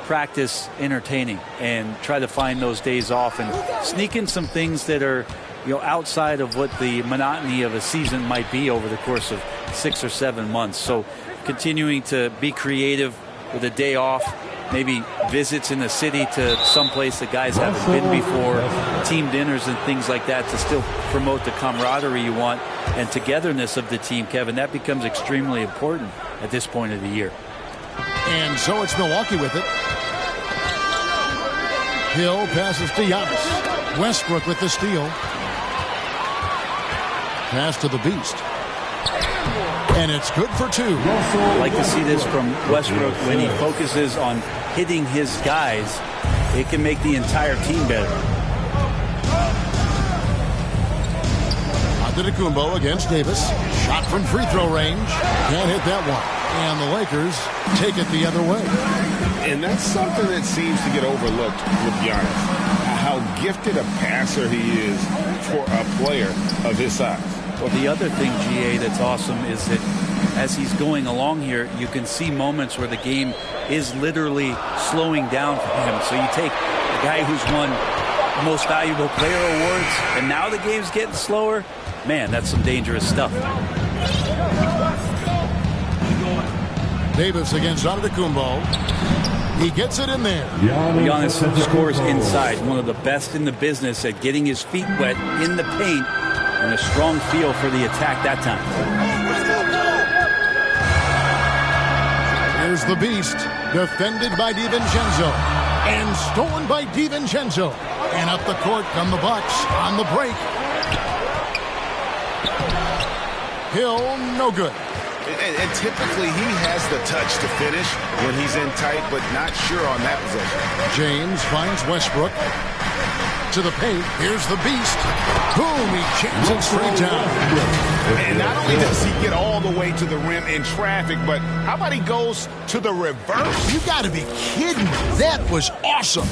practice entertaining and try to find those days off and sneak in some things that are, outside of what the monotony of a season might be over the course of 6 or 7 months. So continuing to be creative with a day off, maybe visits in the city to someplace that guys haven't been before, team dinners and things like that to still promote the camaraderie you want and togetherness of the team, Kevin. That becomes extremely important at this point of the year. And so it's Milwaukee with it. Hill passes to Giannis. Westbrook with the steal. Pass to the Beast. And it's good for 2. I like to see this from Westbrook when he focuses on hitting his guys. It can make the entire team better. Antetokounmpo against Davis. Shot from free throw range. Can't hit that one. And the Lakers take it the other way. And that's something that seems to get overlooked with Giannis. How gifted a passer he is for a player of his size. Well, the other thing, GA, that's awesome is that as he's going along here, you can see moments where the game is literally slowing down for him. So you take a guy who's won Most Valuable Player awards, and now the game's getting slower. Man, that's some dangerous stuff. Davis against Antetokounmpo. He gets it in there. Giannis scores inside. One of the best in the business at getting his feet wet in the paint, and a strong feel for the attack that time. Here's the Beast, defended by DiVincenzo, and stolen by DiVincenzo. And up the court come the Bucks on the break. Hill, no good. And typically he has the touch to finish when he's in tight, but not sure on that possession. James finds Westbrook to the paint. Here's the Beast. Boom, he jams it straight down. And not only does he get all the way to the rim in traffic, but how about he goes to the reverse? You got to be kidding me. That was awesome.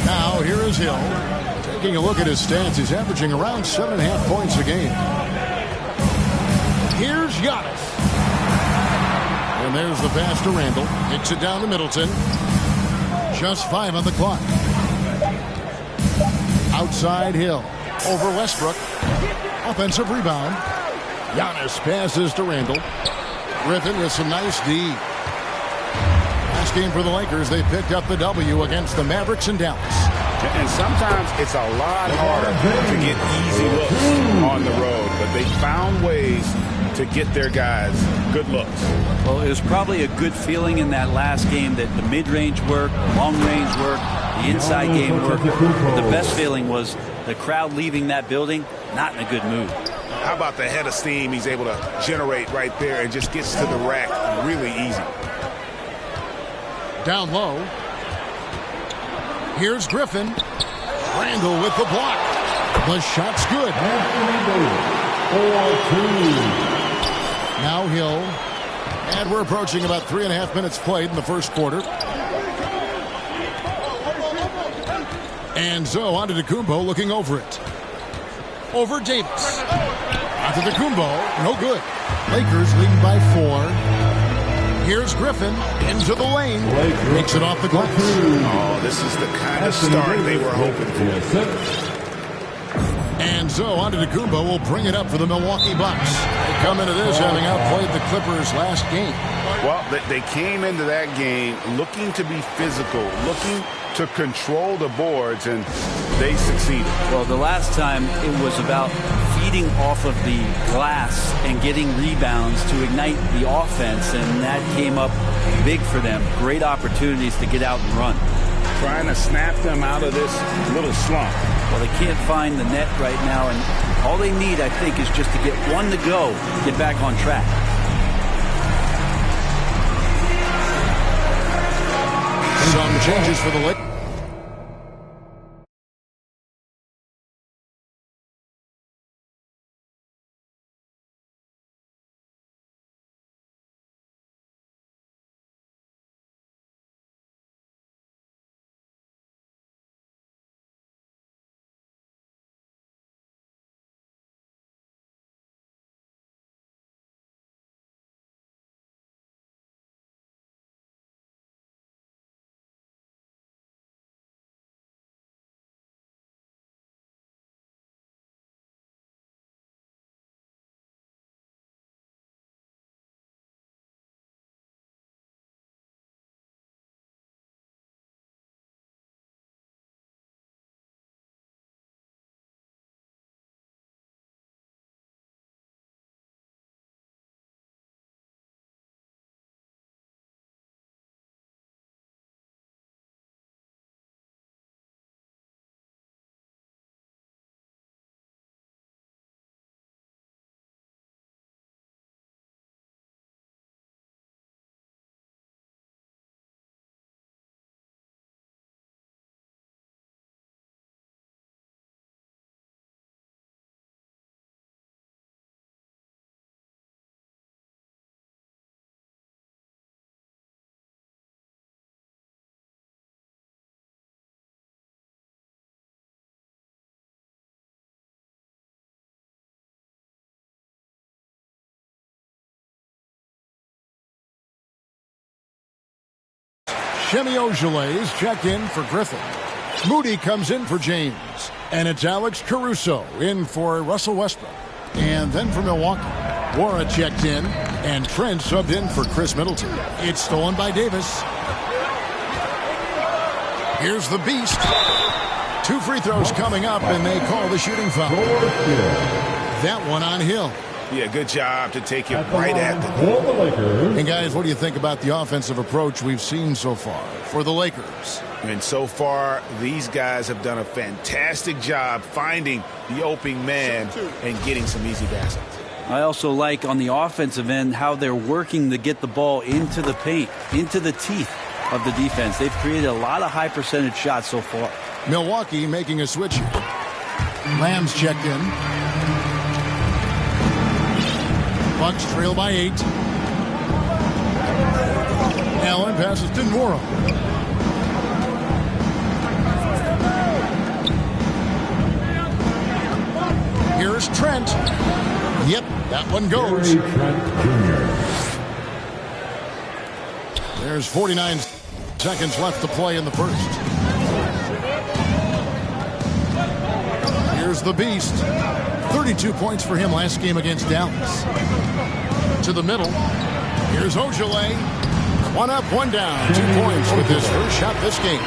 Now here is Hill. Taking a look at his stats, he's averaging around 7.5 points a game. Here's Giannis. And there's the pass to Randall. Kicks it down to Middleton. Just 5 on the clock. Outside Hill. Over Westbrook. Offensive rebound. Giannis passes to Randall. Griffin with some nice D. Last game for the Lakers, they picked up the W against the Mavericks in Dallas. And sometimes it's a lot harder to get easy looks on the road, but they found ways to get their guys good looks. Well, it was probably a good feeling in that last game that the mid-range worked, the long-range worked, the inside game worked. But the best feeling was the crowd leaving that building not in a good mood. How about the head of steam he's able to generate right there and just gets to the rack really easy. Down low. Here's Griffin. Randall with the block. The shot's good. Now Hill. And we're approaching about 3.5 minutes played in the first quarter. And so Antetokounmpo looking over it. Over Davis. Antetokounmpo, no good. Lakers leading by 4. Here's Griffin into the lane. Takes it off the glass. Oh, this is the kind of start they were hoping for. And so Antetokounmpo will bring it up for the Milwaukee Bucks. They come into this having outplayed the Clippers last game. Well, they came into that game looking to be physical, looking to control the boards, and they succeeded. Well, the last time it was about feeding off of the glass and getting rebounds to ignite the offense, and that came up big for them. Great opportunities to get out and run. Trying to snap them out of this little slump. Well, they can't find the net right now, and all they need, I think, is just to get one to go, get back on track. Some changes for the Lakers. Shemi Ojale is checked in for Griffin. Moody comes in for James. And it's Alex Caruso in for Russell Westbrook. And then for Milwaukee, Wara checked in, and Trent subbed in for Chris Middleton. It's stolen by Davis. Here's the Beast. 2 free throws coming up, and they call the shooting foul. That one on Hill. Yeah, good job to take it right at the. And guys, what do you think about the offensive approach we've seen so far for the Lakers? And so far, these guys have done a fantastic job finding the open man and getting some easy baskets. I also like on the offensive end how they're working to get the ball into the paint, into the teeth of the defense. They've created a lot of high percentage shots so far. Milwaukee making a switch here. Lamb's checked in. Bucks trail by 8. Allen passes to Nora. Here's Trent. Yep, that one goes. There's 49 seconds left to play in the first. Here's the Beast. 32 points for him last game against Dallas. To the middle. Here's Ojale. 1 up, 1 down. 2 points with his first shot this game.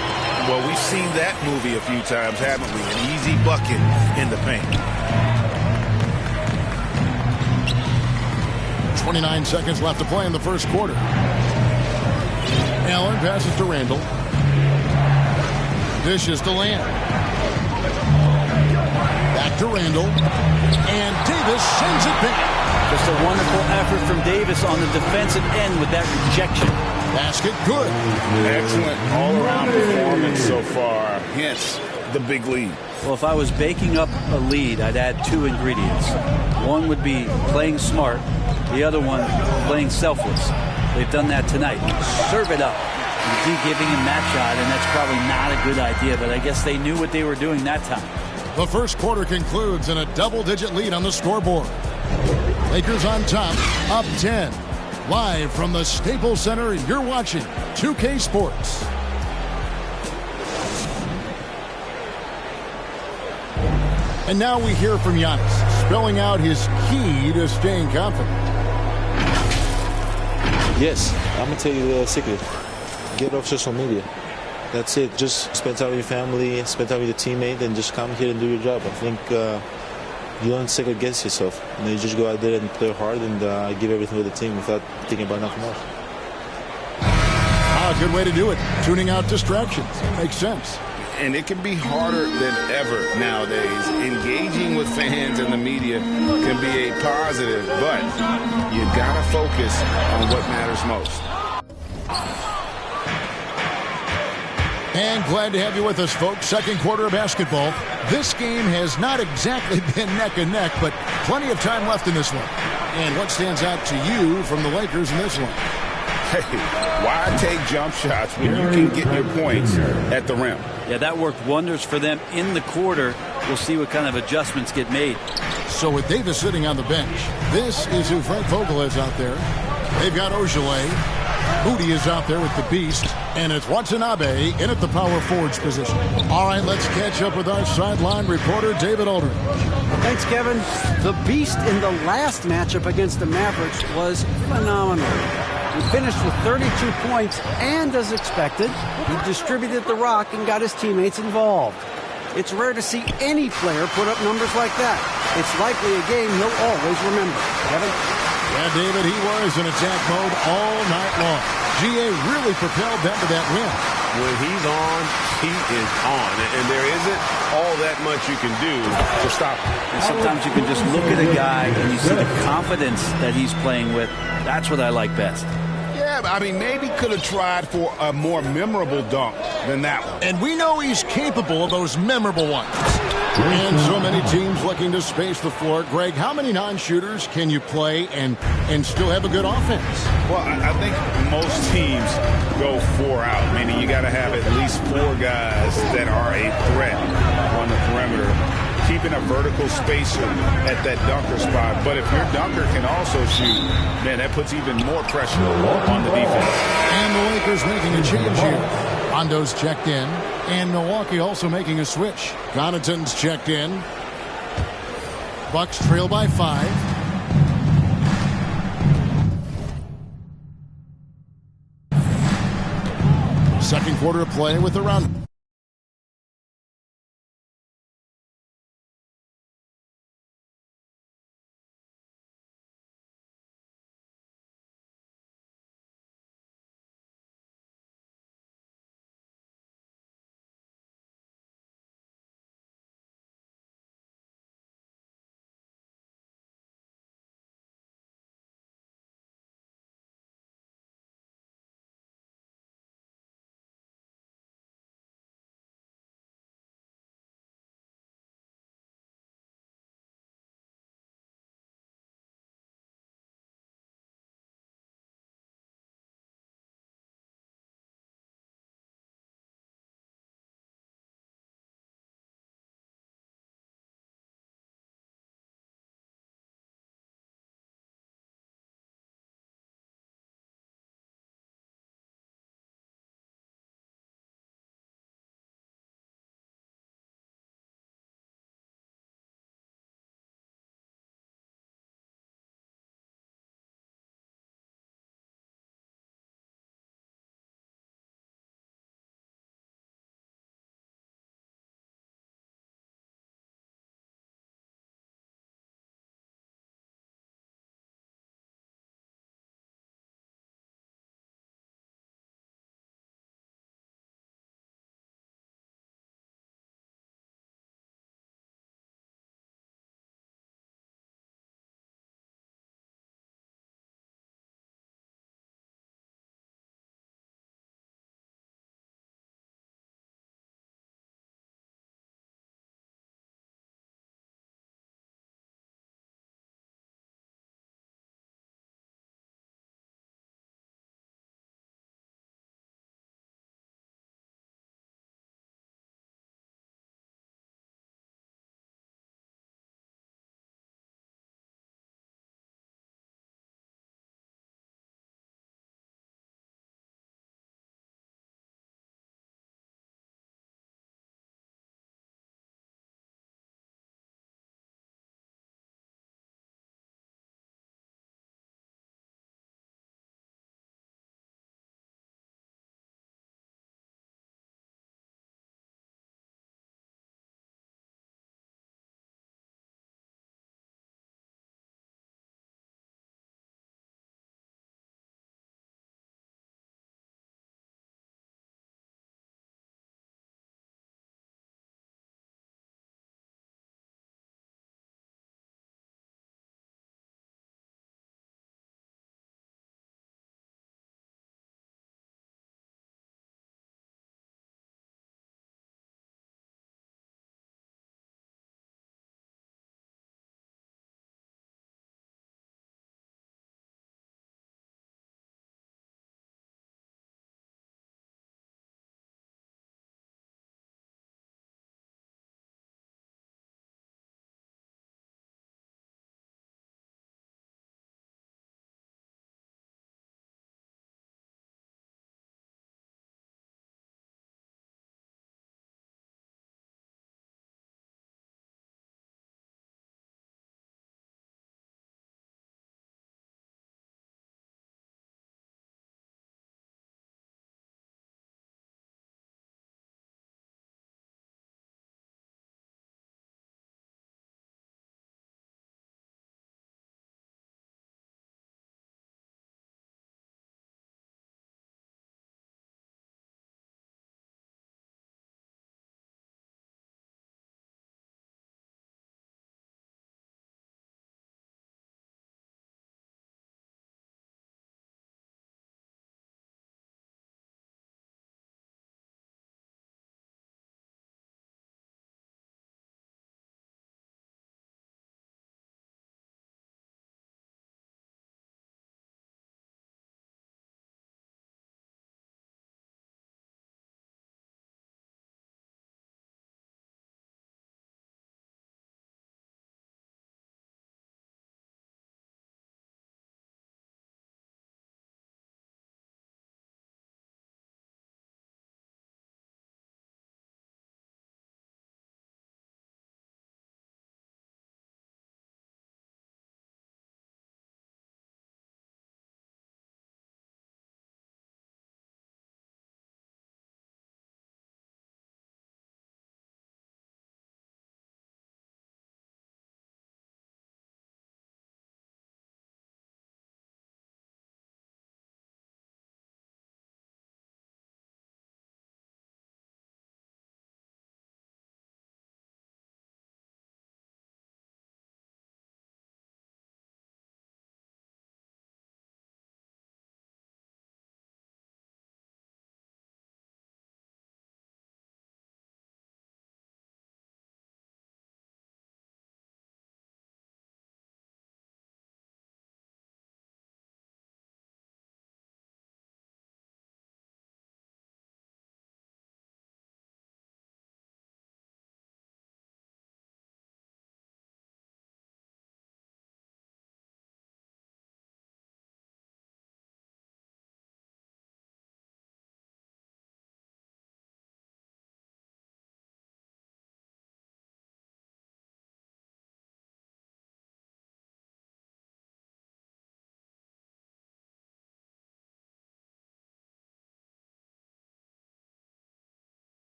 Well, we've seen that movie a few times, haven't we? An easy bucket in the paint. 29 seconds left to play in the first quarter. Allen passes to Randall. Dishes to Lamb. Back to Randall. And Davis sends it back. Just a wonderful effort from Davis on the defensive end with that rejection. Basket good. Excellent all-around performance so far. Hence the big lead. Well, if I was baking up a lead, I'd add 2 ingredients. One would be playing smart. The other one, playing selfless. They've done that tonight. Serve it up. You keep giving him that shot, and that's probably not a good idea, but I guess they knew what they were doing that time. The first quarter concludes in a double-digit lead on the scoreboard. Lakers on top, up 10. Live from the Staples Center, you're watching 2K Sports. And now we hear from Giannis, spelling out his key to staying confident. Yes, I'm going to tell you the secret. Get off social media. That's it. Just spend time with your family, spend time with your teammate, and just come here and do your job. I think you don't second guess yourself. You just go out there and play hard and give everything with the team without thinking about nothing else. Ah, good way to do it. Tuning out distractions. Makes sense. And it can be harder than ever nowadays. Engaging with fans and the media can be a positive, but you got to focus on what matters most. And glad to have you with us, folks. Second quarter of basketball. This game has not exactly been neck and neck, but plenty of time left in this one. And what stands out to you from the Lakers in this one? Hey, why take jump shots when you can get your points at the rim? Yeah, that worked wonders for them in the quarter. We'll see what kind of adjustments get made. So with Davis sitting on the bench, this is who Frank Vogel is out there. They've got Ojale. Moody is out there with the Beast. And it's Watanabe in at the power forwards position. All right, let's catch up with our sideline reporter, David Aldridge. Thanks, Kevin. The Beast in the last matchup against the Mavericks was phenomenal. He finished with 32 points, and as expected, he distributed the rock and got his teammates involved. It's rare to see any player put up numbers like that. It's likely a game he'll always remember. Kevin? Yeah, David, he was in attack mode all night long. GA really propelled them to that win. When he's on, he is on. And there isn't all that much you can do to stop him. And sometimes you can just look at a guy and you see the confidence that he's playing with. That's what I like best. Yeah, I mean, maybe could have tried for a more memorable dunk than that one. And we know he's capable of those memorable ones. And so many teams looking to space the floor. Greg, how many non-shooters can you play and still have a good offense? Well, I think most teams go 4 out, meaning you got to have at least 4 guys that are a threat on the perimeter keeping a vertical spacer at that dunker spot. But if your dunker can also shoot, man, that puts even more pressure on the defense. And the Lakers making a change here. Rondo's checked in, and Milwaukee also making a switch. Connaughton's checked in. Bucks trail by 5. Second quarter of play with around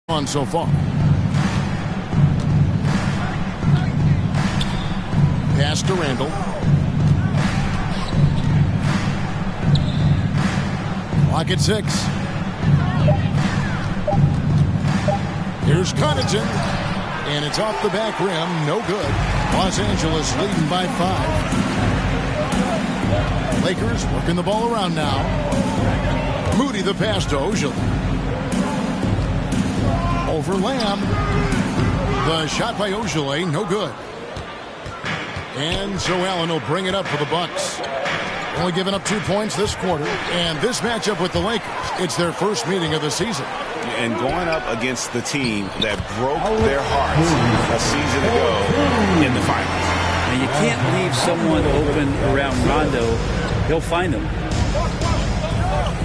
on so far. Pass to Randall. Clock at 6. Here's Connaughton. And it's off the back rim. No good. Los Angeles leading by 5. Lakers working the ball around now. Moody the pass to Ojale. Over Lamb. The shot by Ojale. No good. And so Allen will bring it up for the Bucks. Only giving up 2 points this quarter. And this matchup with the Lakers, it's their first meeting of the season. And going up against the team that broke their hearts a season ago in the finals. And you can't leave someone open around Rondo. He'll find them.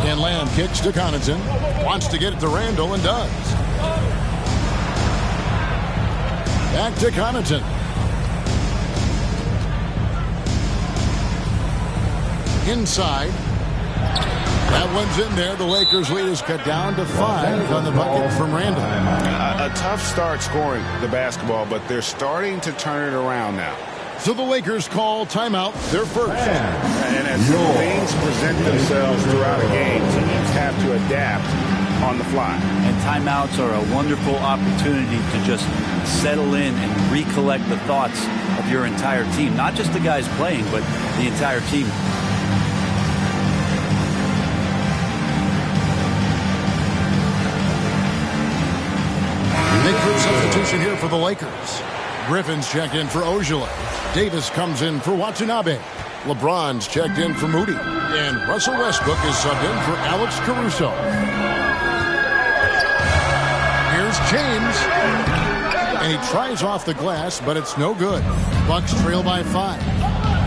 And Lamb kicks to Connaughton. Wants to get it to Randall and does. Back to Connaughton. Inside. That one's in there. The Lakers lead is cut down to 5 on the bucket from Randall. A tough start scoring the basketball, but they're starting to turn it around now. So the Lakers call timeout, their first. And as things present themselves throughout a game, teams have to adapt on the fly. And timeouts are a wonderful opportunity to just settle in and recollect the thoughts of your entire team. Not just the guys playing, but the entire team. Big group substitution here for the Lakers. Griffin's checked in for Ojale. Davis comes in for Watanabe. LeBron's checked in for Moody. And Russell Westbrook is subbed in for Alex Caruso. Here's James. And he tries off the glass, but it's no good. Bucks trail by 5.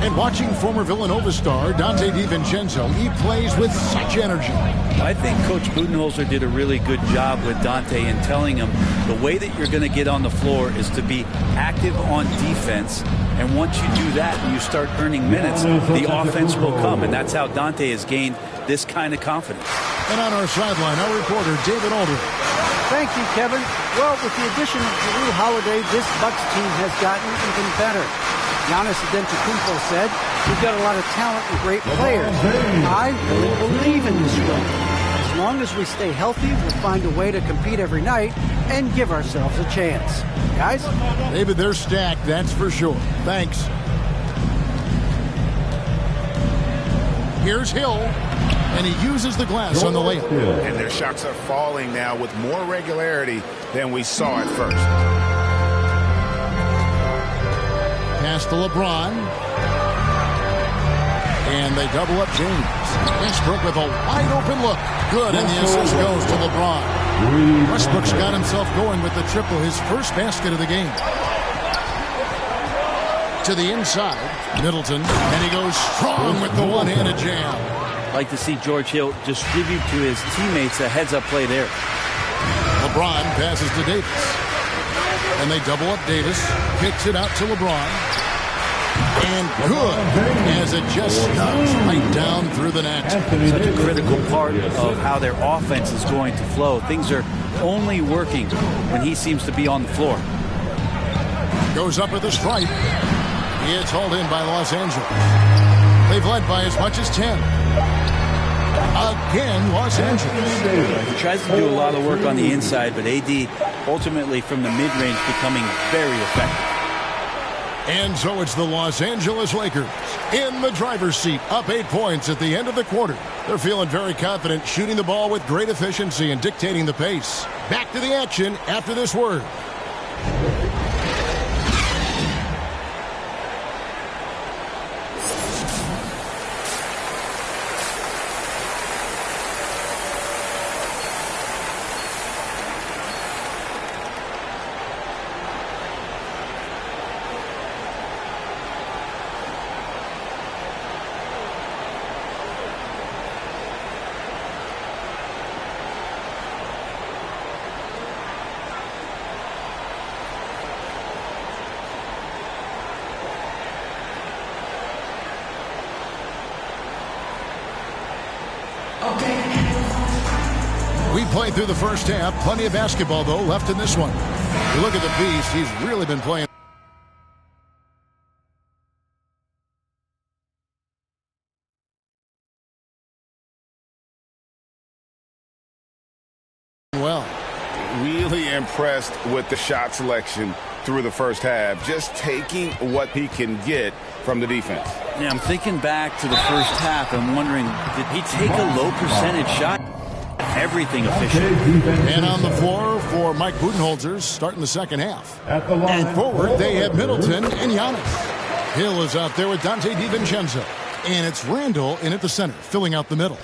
And watching former Villanova star Dante DiVincenzo, he plays with such energy. I think Coach Budenholzer did a really good job with Dante in telling him the way that you're going to get on the floor is to be active on defense. And once you do that and you start earning minutes, the offense will come. And that's how Dante has gained this kind of confidence. And on our sideline, our reporter, David Aldridge. Thank you, Kevin. Well, with the addition of Jrue Holiday, this Bucks team has gotten even better. Giannis Antetokounmpo said, "We've got a lot of talent and great players. I really believe in this group. As long as we stay healthy, we'll find a way to compete every night and give ourselves a chance." Guys? David, they're stacked, that's for sure. Thanks. Here's Hill, and he uses the glass on the layup. And their shots are falling now with more regularity than we saw at first. Pass to LeBron. And they double up James. Westbrook with a wide open look. Good, and the assist goes to LeBron. Westbrook's got himself going with the triple, his first basket of the game. To the inside, Middleton, and he goes strong with the one-handed jam. Like to see George Hill distribute to his teammates a heads-up play there. LeBron passes to Davis. And they double up Davis. Kicks it out to LeBron. And good, as it just snugs right down through the net. Such a critical part of how their offense is going to flow. Things are only working when he seems to be on the floor. Goes up with a stripe. It's hauled in by Los Angeles. They've led by as much as 10. Again, Los Angeles. He tries to do a lot of work on the inside, but AD ultimately from the mid-range becoming very effective. And so it's the Los Angeles Lakers in the driver's seat, up 8 points at the end of the quarter. They're feeling very confident, shooting the ball with great efficiency and dictating the pace. Back to the action after this word. play through the first half. Plenty of basketball, though, left in this one. You look at the Beast. He's really been playing well. Really impressed with the shot selection through the first half. Just taking what he can get from the defense. Yeah, I'm thinking back to the first half. I'm wondering, did he take a low percentage shot? Everything efficient. And on the floor for Mike Budenholzer starting the second half. And forward, they have Middleton and Giannis. Hill is out there with Dante DiVincenzo. And it's Randall in at the center, filling out the middle.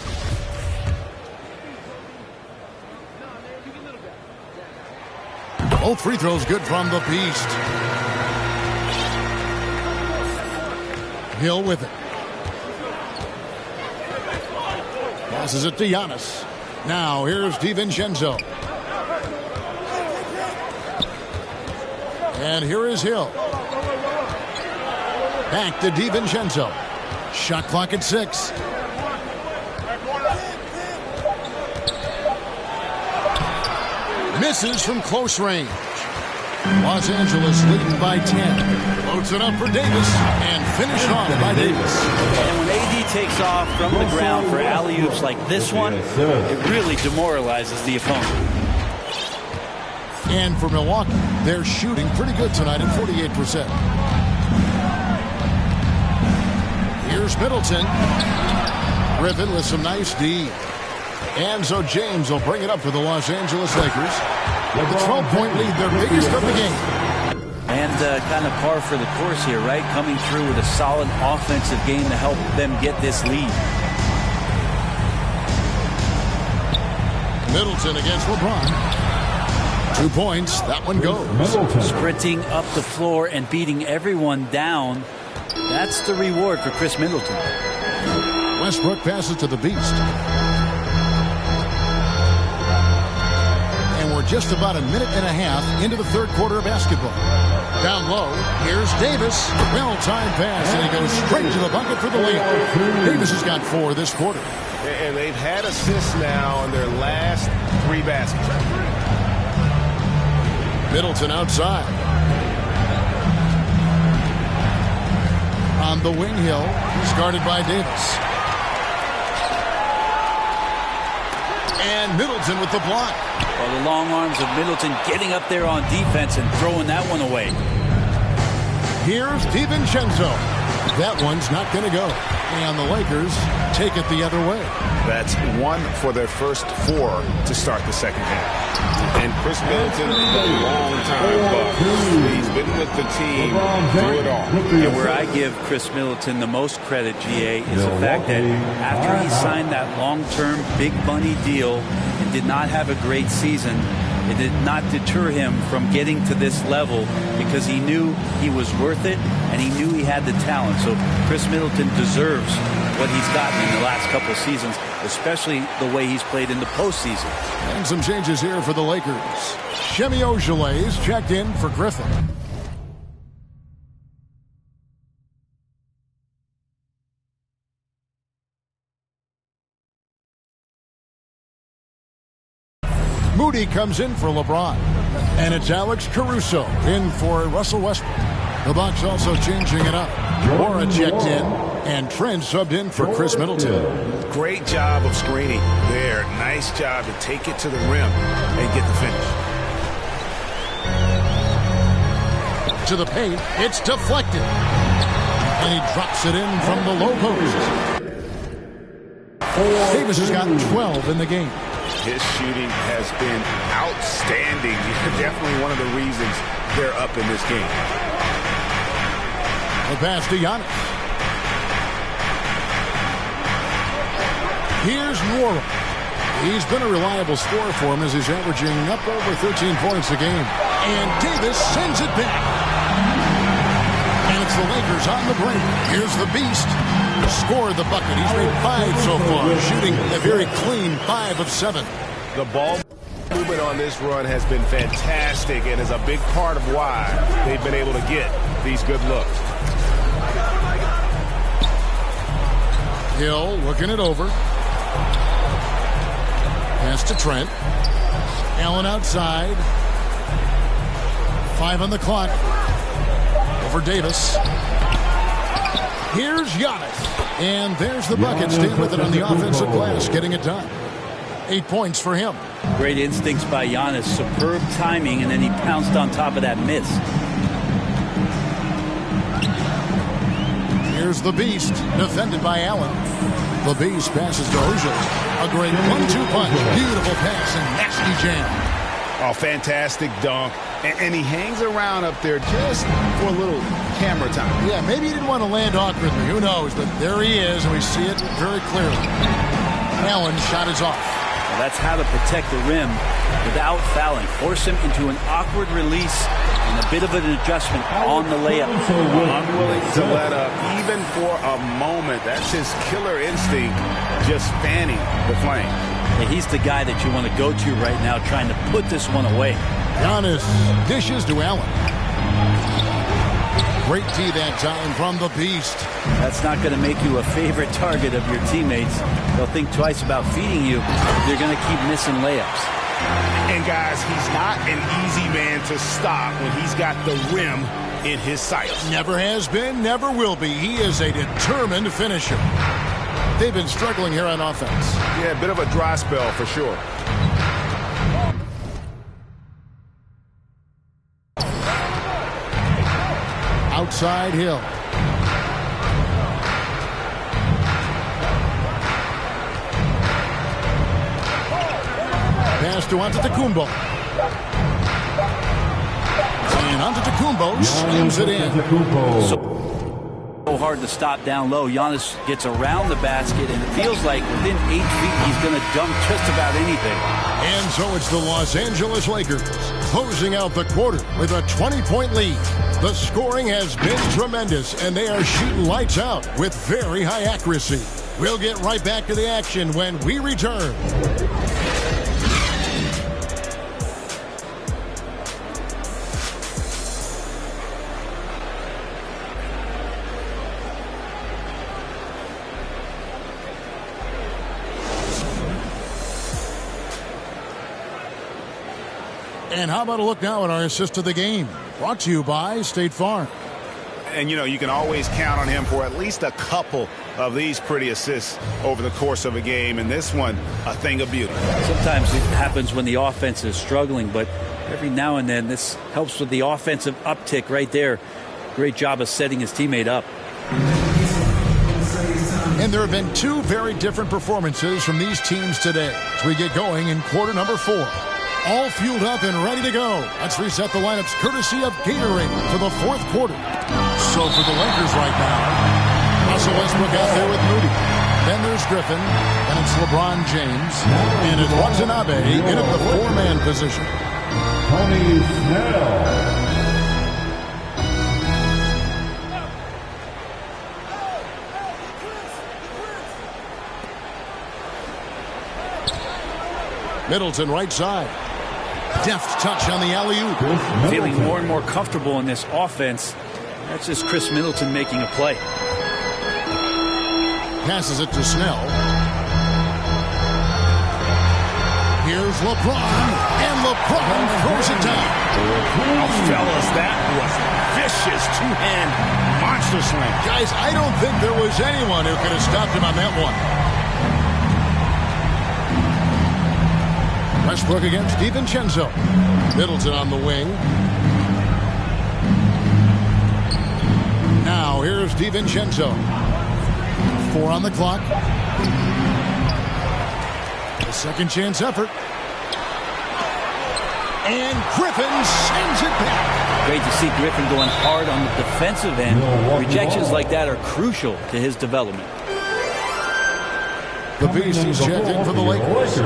Both free throws good from the Beast. Hill with it. Passes it to Giannis. Now here's DiVincenzo. And here is Hill. Back to DiVincenzo. Shot clock at 6. Misses from close range. Los Angeles leading by 10. Loads it up for Davis and finished off by Davis. And when AD takes off from the ground for alley-oops like this one, it really demoralizes the opponent. And for Milwaukee, they're shooting pretty good tonight at 48%. Here's Middleton. Griffin with some nice D. And so James will bring it up for the Los Angeles Lakers. The 12-point lead, their biggest of the game. And kind of par for the course here, right? Coming through with a solid offensive game to help them get this lead. Middleton against LeBron. 2 points. That one goes. Sprinting up the floor and beating everyone down. That's the reward for Chris Middleton. Westbrook passes to the Beast. We're just about a minute and a half into the third quarter of basketball. Down low, here's Davis. Well-timed pass, and he goes straight to the bucket for the layup. Davis has got 4 this quarter. And they've had assists now on their last 3 baskets. Middleton outside. On the wing, Hill. He's guarded by Davis. And Middleton with the block. Well, the long arms of Middleton getting up there on defense and throwing that one away. Here's DiVincenzo. That one's not going to go. And the Lakers take it the other way. That's 1 for their first 4 to start the second half. And Chris Middleton, a long-time buck. He's been with the team through it all. And where I give Chris Middleton the most credit, GA, is the fact that after he signed that long-term big money deal and did not have a great season, it did not deter him from getting to this level because he knew he was worth it and he knew he had the talent. So Chris Middleton deserves what he's gotten in the last couple seasons, especially the way he's played in the postseason. And some changes here for the Lakers. Shemi Ojeleye is checked in for Griffin. Moody comes in for LeBron. And it's Alex Caruso in for Russell Westbrook. The Bucks also changing it up. Bora checked in, and Trent subbed in for Chris Middleton. Great job of screening there. Nice job to take it to the rim and get the finish. To the paint, it's deflected. And he drops it in from the low post. Davis has gotten 12 in the game. His shooting has been outstanding. Definitely one of the reasons they're up in this game. The pass to Giannis. Here's Nwora. He's been a reliable scorer for him as he's averaging up over 13 points a game. And Davis sends it back. And it's the Lakers on the break. Here's the Beast. Scored the bucket. He's made 5 so far, shooting a very clean 5 of 7. The ball movement on this run has been fantastic and is a big part of why they've been able to get these good looks. Hill looking it over. Pass to Trent. Allen outside. 5 on the clock. Over Davis. Here's Giannis. And there's the bucket. Staying with it on the offensive glass, getting it done. 8 points for him. Great instincts by Giannis. Superb timing, and then he pounced on top of that miss. Here's the Beast, defended by Allen. The Beast passes to Ojale. A great 1-2 punch. Beautiful pass and nasty jam. Oh, fantastic dunk. And he hangs around up there just for a little camera time. Yeah, maybe he didn't want to land awkwardly. Who knows? But there he is, and we see it very clearly. Allen's shot is off. Well, that's how to protect the rim without fouling. Force him into an awkward release and a bit of an adjustment on the layup. Unwilling to let up even for a moment. That's his killer instinct, just fanning the flame. Yeah, he's the guy that you want to go to right now, trying to put this one away. Giannis dishes to Allen. Great D that time from the Beast. That's not going to make you a favorite target of your teammates. They'll think twice about feeding you. They're going to keep missing layups. And guys, he's not an easy man to stop when he's got the rim in his sights. Never has been, never will be. He is a determined finisher. They've been struggling here on offense. Yeah, a bit of a dry spell for sure. Outside Hill. Pass to Antetokounmpo. And Antetokounmpo slams it in. So hard to stop down low. Giannis gets around the basket, and it feels like within 8 feet he's going to dunk just about anything. And so it's the Los Angeles Lakers closing out the quarter with a 20-point lead. The scoring has been tremendous, and they are shooting lights out with very high accuracy. We'll get right back to the action when we return. And how about a look now at our assist of the game? Brought to you by State Farm. And, you know, you can always count on him for at least a couple of these pretty assists over the course of a game. And this one, a thing of beauty. Sometimes it happens when the offense is struggling, but every now and then this helps with the offensive uptick right there. Great job of setting his teammate up. And there have been two very different performances from these teams today as we get going in quarter number 4. All fueled up and ready to go. Let's reset the lineups courtesy of Gatorade for the 4th quarter. So for the Lakers right now, Russell Westbrook out there with Moody. Then there's Griffin. Then it's LeBron James. And it's Watanabe in at the 4-man position. Tony Snell. Middleton right side. Deft touch on the alley-oop. Feeling more and more comfortable in this offense. That's just Chris Middleton making a play. Passes it to Snell. Here's LeBron. And LeBron throws it down. Oh, fellas, that was vicious two-hand monster slam. Guys, I don't think there was anyone who could have stopped him on that one. Westbrook against DiVincenzo. Middleton on the wing. Now here's DiVincenzo. 4 on the clock. A second chance effort. And Griffin sends it back. Great to see Griffin going hard on the defensive end. Rejections like that are crucial to his development. The Beast is checked in for the Lakers.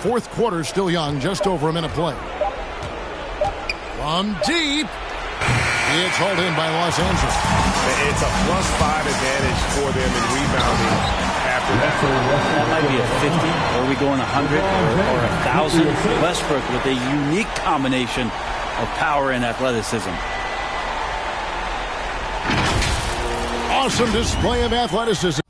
fourth quarter still young, just over a minute play. From deep. It's hauled in by Los Angeles. It's a +5 advantage for them in rebounding after that. That might be a 50. Or are we going 100 or 1,000? Westbrook with a unique combination of power and athleticism. Awesome display of athleticism.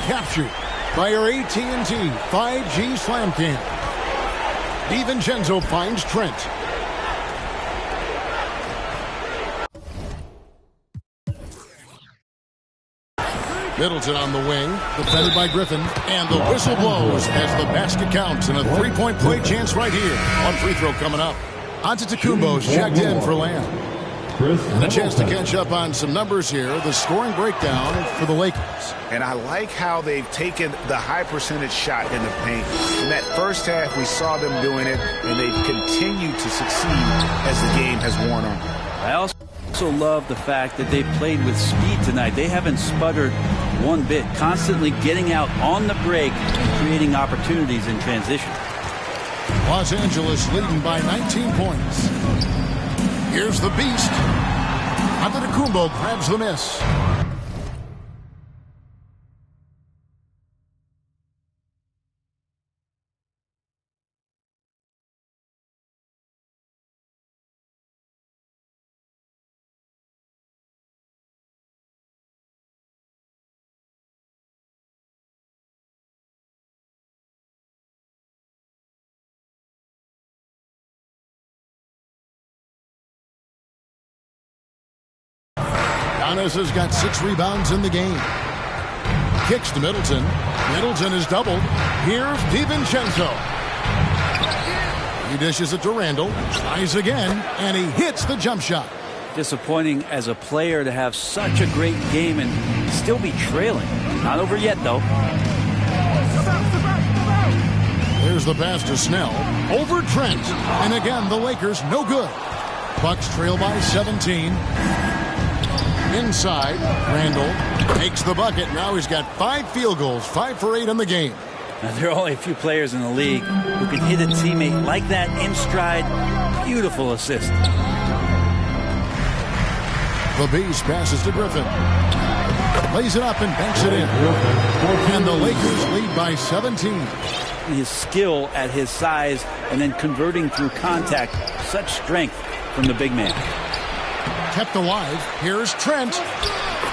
Captured by our AT&T 5G Slam Cam. DiVincenzo finds Trent. Middleton on the wing, defended by Griffin, and the whistle blows as the basket counts, and a three-point play chance right here. One free throw coming up. Antetokounmpo's checked in for Lamb. And a chance to catch up on some numbers here. The scoring breakdown for the Lakers. And I like how they've taken the high percentage shot in the paint. In that first half, we saw them doing it, and they've continued to succeed as the game has worn on. I also love the fact that they played with speed tonight. They haven't sputtered one bit, constantly getting out on the break and creating opportunities in transition. Los Angeles leading by 19 points. Here's the beast. Antetokounmpo grabs the miss. Giannis has got 6 rebounds in the game. Kicks to Middleton. Middleton is doubled. Here's DiVincenzo. He dishes it to Randall. Tries again, and he hits the jump shot. Disappointing as a player to have such a great game and still be trailing. Not over yet, though. There's the pass to Snell. Over Trent. And again, the Lakers no good. Bucks trail by 17. Inside, Randall makes the bucket. Now he's got 5 field goals, 5 for 8 in the game. Now, there are only a few players in the league who can hit a teammate like that in stride. Beautiful assist. The Beast passes to Griffin. Lays it up and banks it in. And the Lakers lead by 17. His skill at his size and then converting through contact. Such strength from the big man. Kept alive. Here's Trent.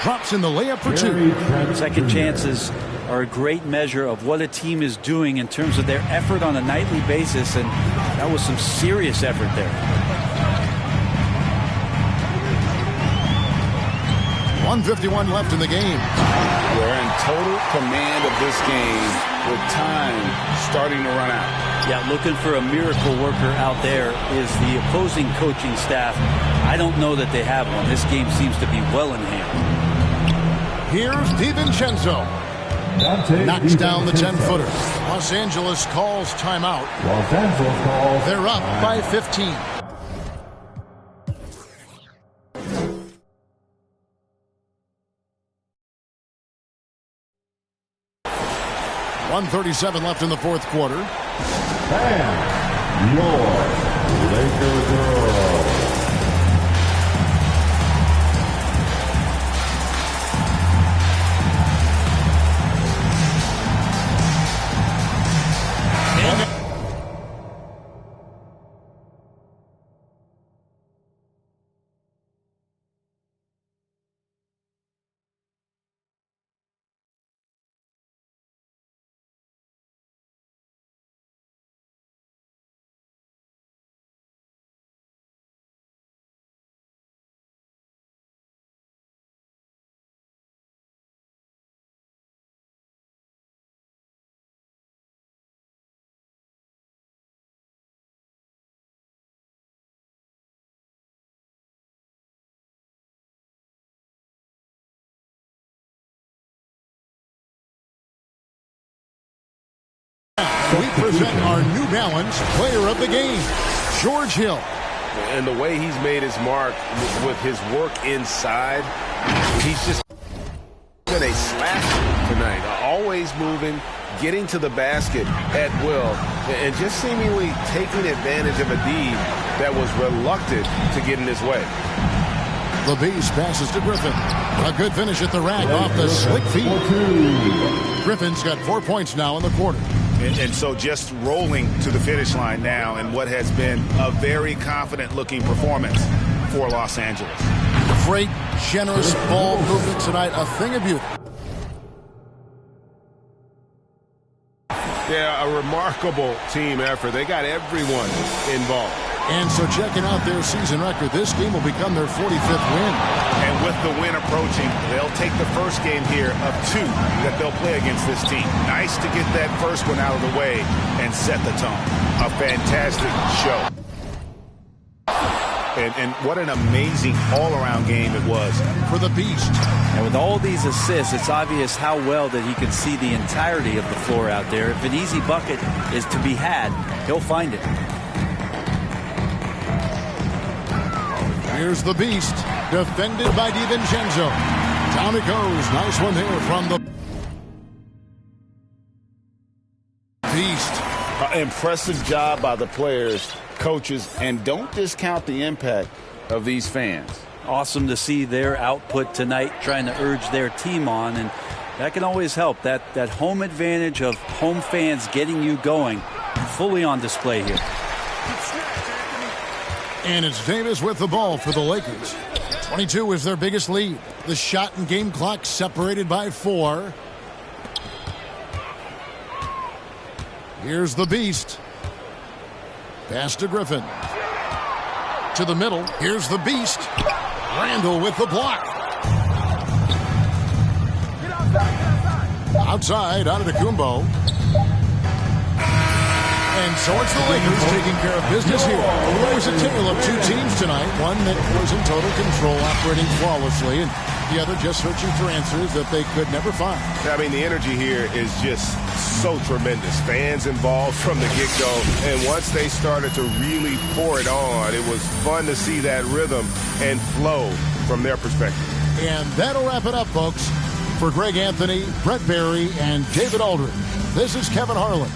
Drops in the layup for 2. Second chances are a great measure of what a team is doing in terms of their effort on a nightly basis, and that was some serious effort there. 1:51 left in the game. We're in total command of this game with time starting to run out. Yeah, looking for a miracle worker out there is the opposing coaching staff. I don't know that they have one. This game seems to be well in hand. Here's DiVincenzo. Knocks down the 10-footer. Los Angeles calls timeout. Los Angeles calls. They're up by 15. .137 left in the fourth quarter. And your Lakers girl. we present our New Balance Player of the Game, George Hill. And the way he's made his mark with his work inside, he's just been a slasher tonight. Always moving, getting to the basket at will, and just seemingly taking advantage of a D that was reluctant to get in his way. The Beast passes to Griffin. A good finish at the rack off the slick feet. Griffin's got 4 points now in the quarter. And so just rolling to the finish line now in what has been a very confident-looking performance for Los Angeles. Great, generous ball movement tonight. A thing of beauty. Yeah, a remarkable team effort. They got everyone involved. And so checking out their season record, this game will become their 45th win. And with the win approaching, they'll take the first game here of 2 that they'll play against this team. Nice to get that first one out of the way and set the tone. A fantastic show. And what an amazing all-around game it was For the Beast. And with all these assists, it's obvious how well that he can see the entirety of the floor out there. If an easy bucket is to be had, he'll find it. Here's the Beast, defended by DiVincenzo. Down it goes. Nice one there from the Beast. Impressive job by the players, coaches, and don't discount the impact of these fans. Awesome to see their output tonight, trying to urge their team on, and that can always help. That home advantage of home fans getting you going, fully on display here. And it's Davis with the ball for the Lakers. 22 is their biggest lead. The shot and game clock separated by 4. Here's the Beast. Pass to Griffin. To the middle. Here's the Beast. Randall with the block. Outside, out of the Kumbo. And so it's the Lakers taking care of business here. It was a tale of 2 teams tonight. One that was in total control, operating flawlessly, and the other just searching for answers that they could never find. I mean, the energy here is just so tremendous. Fans involved from the get-go, and once they started to really pour it on, it was fun to see that rhythm and flow from their perspective. And that'll wrap it up, folks. For Greg Anthony, Brett Barry, and David Aldridge, this is Kevin Harlan.